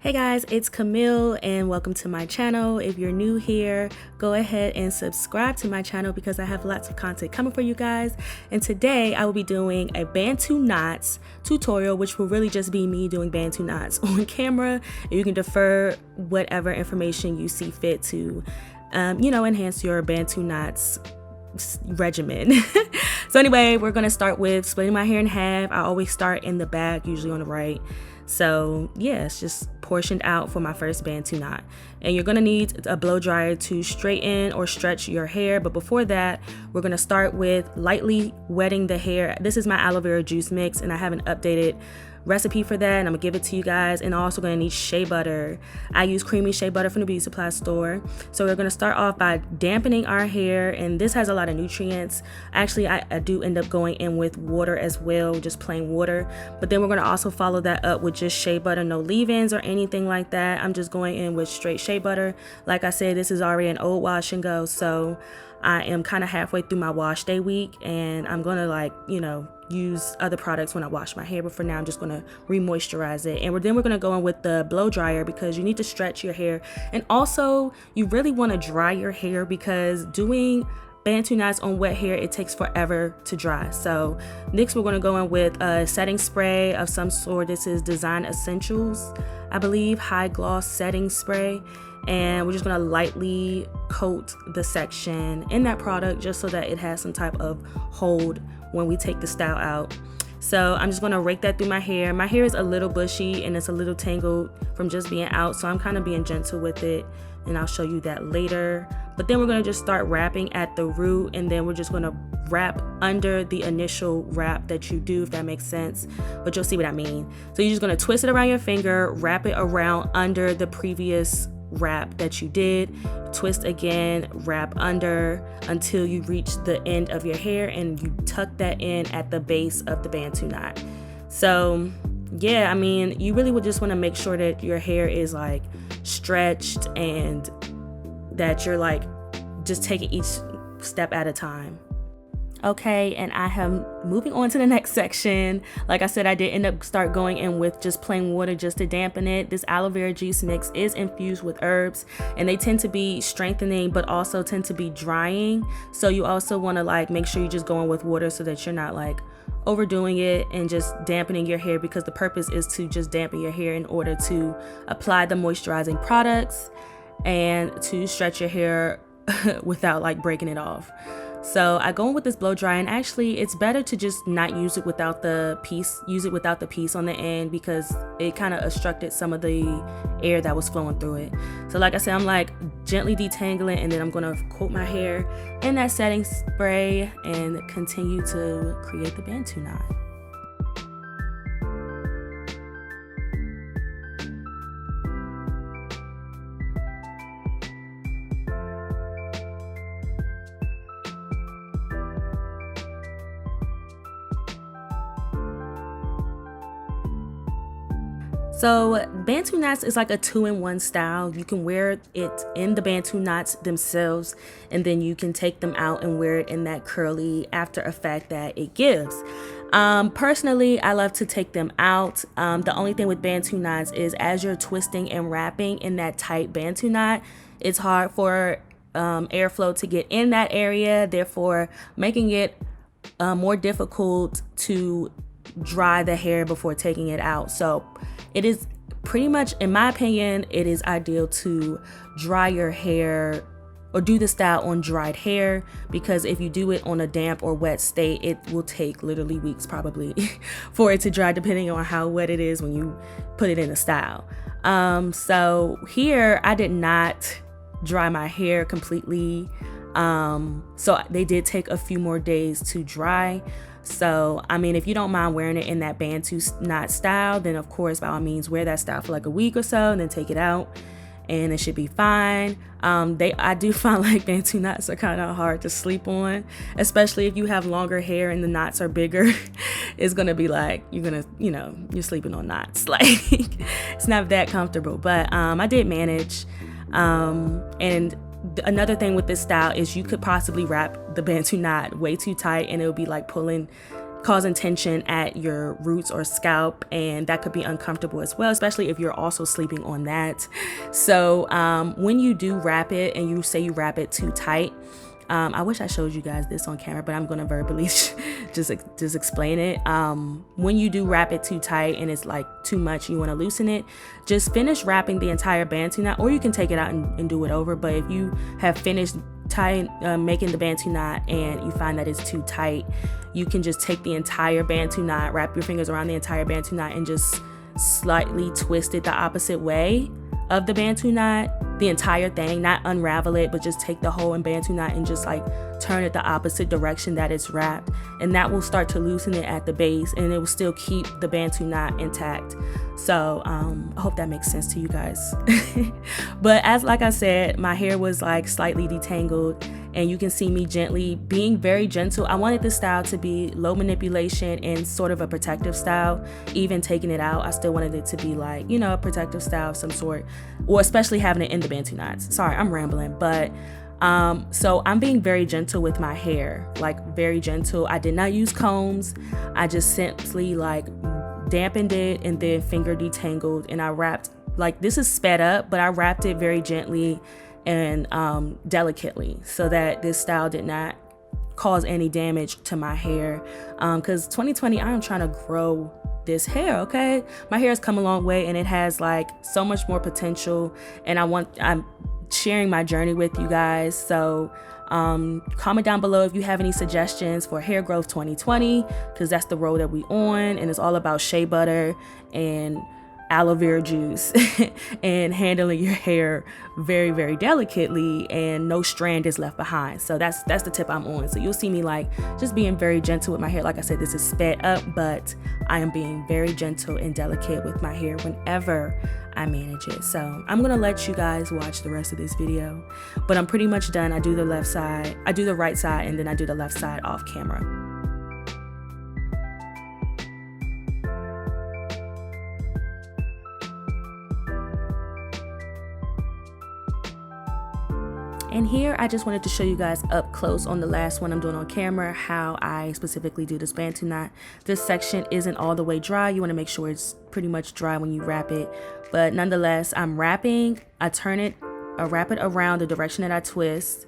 Hey guys, it's Camille and welcome to my channel. If you're new here, go ahead and subscribe to my channel because I have lots of content coming for you guys. And today I will be doing a Bantu knots tutorial, which will really just be me doing Bantu knots on camera. You can defer whatever information you see fit to, enhance your Bantu knots regimen. So anyway, we're gonna start with splitting my hair in half. I always start in the back, usually on the right. So yeah, it's just portioned out for my first Bantu knot. And you're gonna need a blow dryer to straighten or stretch your hair. But before that, we're gonna start with lightly wetting the hair. This is my aloe vera juice mix and I have an updated recipe for that and I'm gonna give it to you guys. And also gonna need shea butter. I use creamy shea butter from the beauty supply store. So we're gonna start off by dampening our hair, and this has a lot of nutrients. Actually, I do end up going in with water as well, just plain water. But then we're gonna also follow that up with just shea butter, no leave-ins or anything like that. I'm just going in with straight shea butter. Like I said, this is already an old wash and go, so I am kind of halfway through my wash day week and I'm gonna use other products when I wash my hair, but for now I'm just gonna re-moisturize it. And then we're gonna go in with the blow dryer because you need to stretch your hair, and also you really want to dry your hair because doing Bantu knots on wet hair, it takes forever to dry. So next we're going to go in with a setting spray of some sort. This is Design Essentials, I believe, high gloss setting spray. And we're just going to lightly coat the section in that product just so that it has some type of hold when we take the style out. So I'm just going to rake that through my hair. My hair is a little bushy and it's a little tangled from just being out, so I'm kind of being gentle with it, and I'll show you that later. But then we're going to just start wrapping at the root, and then we're just going to wrap under the initial wrap that you do, if that makes sense, but you'll see what I mean. So you're just going to twist it around your finger, wrap it around under the previous wrap that you did, twist again, wrap under until you reach the end of your hair, and you tuck that in at the base of the Bantu knot. So yeah, I mean, you really would just want to make sure that your hair is like stretched and that you're like just taking each step at a time. Okay, and I am moving on to the next section. Like I said, I did end up start going in with just plain water just to dampen it. This aloe vera juice mix is infused with herbs, and they tend to be strengthening but also tend to be drying. So you also want to make sure you just go in with water so that you're not overdoing it and just dampening your hair, because the purpose is to just dampen your hair in order to apply the moisturizing products and to stretch your hair without breaking it off. So I go in with this blow dry, and actually it's better to just not use it without the piece, on the end, because it kind of obstructed some of the air that was flowing through it. So like I said, I'm gently detangling, and then I'm gonna coat my hair in that setting spray and continue to create the Bantu knot. So Bantu knots is like a 2-in-1 style. You can wear it in the Bantu knots themselves, and then you can take them out and wear it in that curly after effect that it gives. Personally, I love to take them out. The only thing with Bantu knots is as you're twisting and wrapping in that tight Bantu knot, it's hard for airflow to get in that area, therefore making it more difficult to dry the hair before taking it out. So it is pretty much, in my opinion, it is ideal to dry your hair or do the style on dried hair, because if you do it on a damp or wet state, it will take literally weeks probably for it to dry, depending on how wet it is when you put it in the style. So here I did not dry my hair completely. So they did take a few more days to dry. So, I mean, if you don't mind wearing it in that Bantu knot style, then of course, by all means, wear that style for a week or so and then take it out and it should be fine. I do find Bantu knots are kind of hard to sleep on, especially if you have longer hair and the knots are bigger. It's going to be you're sleeping on knots. It's not that comfortable, but I did manage. And another thing with this style is you could possibly wrap the Bantu knot way too tight and it'll be pulling causing tension at your roots or scalp, and that could be uncomfortable as well, especially if you're also sleeping on that. So when you do wrap it and you say you wrap it too tight, I wish I showed you guys this on camera, but I'm gonna verbally just explain it. When you do wrap it too tight and it's like too much, you want to loosen it, just finish wrapping the entire Bantu knot, or you can take it out and do it over. But if you have finished making the Bantu knot and you find that it's too tight, you can just take the entire Bantu knot, wrap your fingers around the entire Bantu knot, and just slightly twist it the opposite way of the Bantu knot, the entire thing, not unravel it, but just take the whole Bantu knot and just like turn it the opposite direction that it's wrapped, and that will start to loosen it at the base, and it will still keep the Bantu knot intact. So I hope that makes sense to you guys. But like I said, my hair was like slightly detangled, and you can see me being very gentle. I wanted this style to be low manipulation and sort of a protective style. Even taking it out, I still wanted it to be like, you know, a protective style of some sort, or especially having it in the Bantu knots. Sorry, I'm rambling, but so I'm being very gentle with my hair, like very gentle. I did not use combs. I just simply like dampened it and then finger detangled, and I wrapped, like, this is sped up, but I wrapped it very gently and delicately, so that this style did not cause any damage to my hair, because 2020, I am trying to grow this hair. Okay, my hair has come a long way, and it has like so much more potential, and I'm sharing my journey with you guys. So comment down below if you have any suggestions for hair growth 2020, because that's the road that we on, and it's all about shea butter and aloe vera juice and handling your hair very, very delicately, and no strand is left behind. So that's the tip I'm on. So you'll see me like just being very gentle with my hair. Like I said, this is sped up, but I am being very gentle and delicate with my hair whenever I manage it. So I'm gonna let you guys watch the rest of this video, but I'm pretty much done. I do the left side, I do the right side, and then I do the left side off camera. And here I just wanted to show you guys up close on the last one I'm doing on camera how I specifically do this Bantu knot. This section isn't all the way dry. You want to make sure it's pretty much dry when you wrap it, but nonetheless, I'm wrapping, I wrap it around the direction that I twist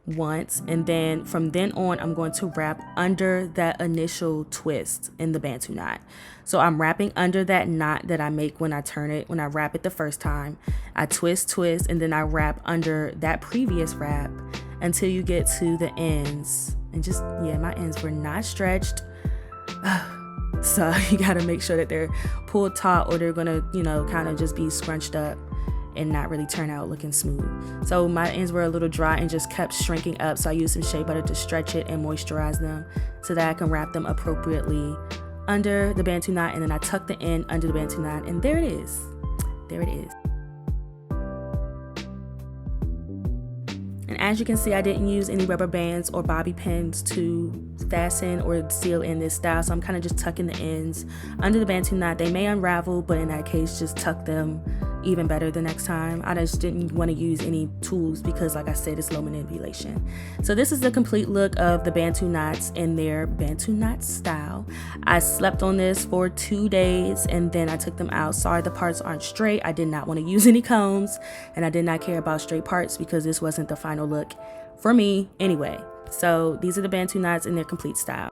once, and then from then on I'm going to wrap under that initial twist in the Bantu knot. So I'm wrapping under that knot that I make when I wrap it the first time. I twist, and then I wrap under that previous wrap until you get to the ends. And just, yeah, my ends were not stretched. So you gotta make sure that they're pulled taut, or they're gonna, you know, kind of just be scrunched up and not really turn out looking smooth. So my ends were a little dry and just kept shrinking up, so I used some shea butter to stretch it and moisturize them so that I can wrap them appropriately under the Bantu knot, and then I tuck the end under the Bantu knot, and there it is. There it is. And as you can see, I didn't use any rubber bands or bobby pins to fasten or seal in this style, so I'm kind of just tucking the ends under the Bantu knot. They may unravel, but in that case, just tuck them even better the next time. I just didn't want to use any tools because, like I said, it's low manipulation. So this is the complete look of the Bantu knots in their Bantu knot style. I slept on this for 2 days and then I took them out. Sorry, the parts aren't straight. I did not want to use any combs, and I did not care about straight parts because this wasn't the final look for me anyway. So these are the Bantu knots in their complete style.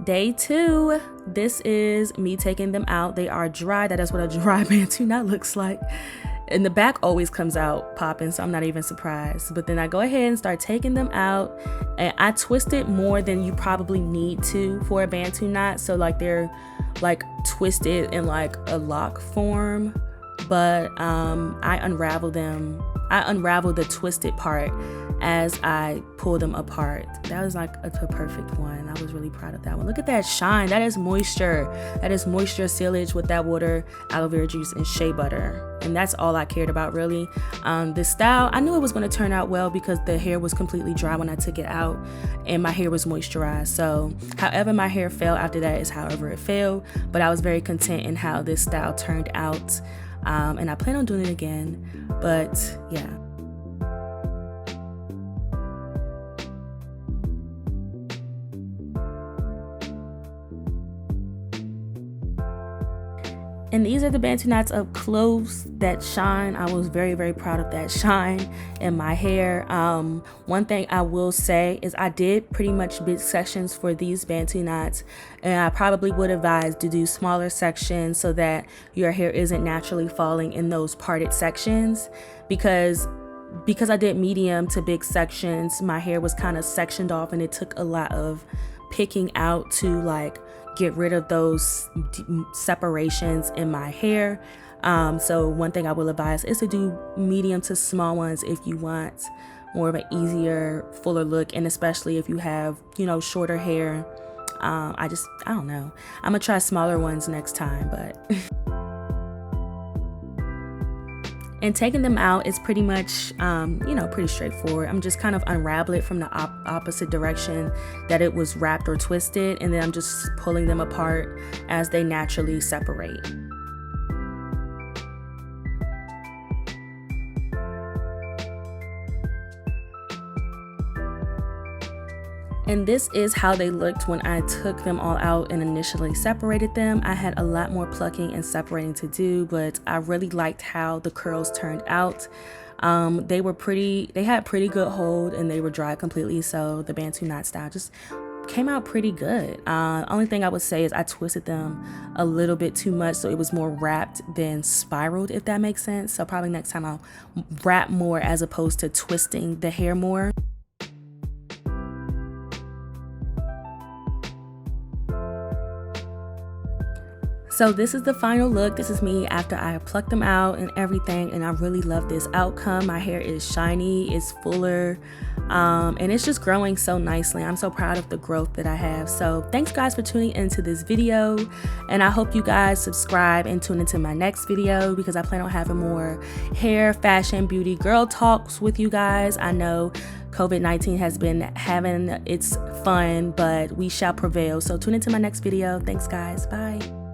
Day 2, this is me taking them out. They are dry. That is what a dry Bantu knot looks like. And the back always comes out popping, so I'm not even surprised. But then I go ahead and start taking them out, and I twist it more than you probably need to for a Bantu knot. So like they're like twisted in like a lock form, but I unravel the twisted part as I pull them apart. That was like a perfect one. I was really proud of that one. Look at that shine. That is moisture. That is moisture sealage with that water, aloe vera juice, and shea butter. And that's all I cared about, really. This style, I knew it was going to turn out well because the hair was completely dry when I took it out and my hair was moisturized. So however my hair fell after that is however it fell. But I was very content in how this style turned out. And I plan on doing it again. But yeah. And these are the Bantu knots up close that shine. I was very, very proud of that shine in my hair. One thing I will say is I did pretty much big sections for these Bantu knots, and I probably would advise to do smaller sections so that your hair isn't naturally falling in those parted sections, because I did medium to big sections, my hair was kind of sectioned off, and it took a lot of picking out to like get rid of those separations in my hair. So one thing I will advise is to do medium to small ones if you want more of an easier, fuller look, and especially if you have, you know, shorter hair. I don't know. I'm gonna try smaller ones next time, but and taking them out is pretty much, you know, pretty straightforward. I'm just kind of unravel it from the opposite direction that it was wrapped or twisted, and then I'm just pulling them apart as they naturally separate. And this is how they looked when I took them all out and initially separated them. I had a lot more plucking and separating to do, but I really liked how the curls turned out. They had pretty good hold, and they were dry completely, so the Bantu knot style just came out pretty good. Only thing I would say is I twisted them a little bit too much, so it was more wrapped than spiraled, if that makes sense. So probably next time I'll wrap more as opposed to twisting the hair more. So this is the final look. This is me after I plucked them out and everything, and I really love this outcome. My hair is shiny, it's fuller, and it's just growing so nicely. I'm so proud of the growth that I have. So thanks guys for tuning into this video, and I hope you guys subscribe and tune into my next video, because I plan on having more hair, fashion, beauty, girl talks with you guys. I know COVID-19 has been having its fun, but we shall prevail. So tune into my next video. Thanks guys, bye.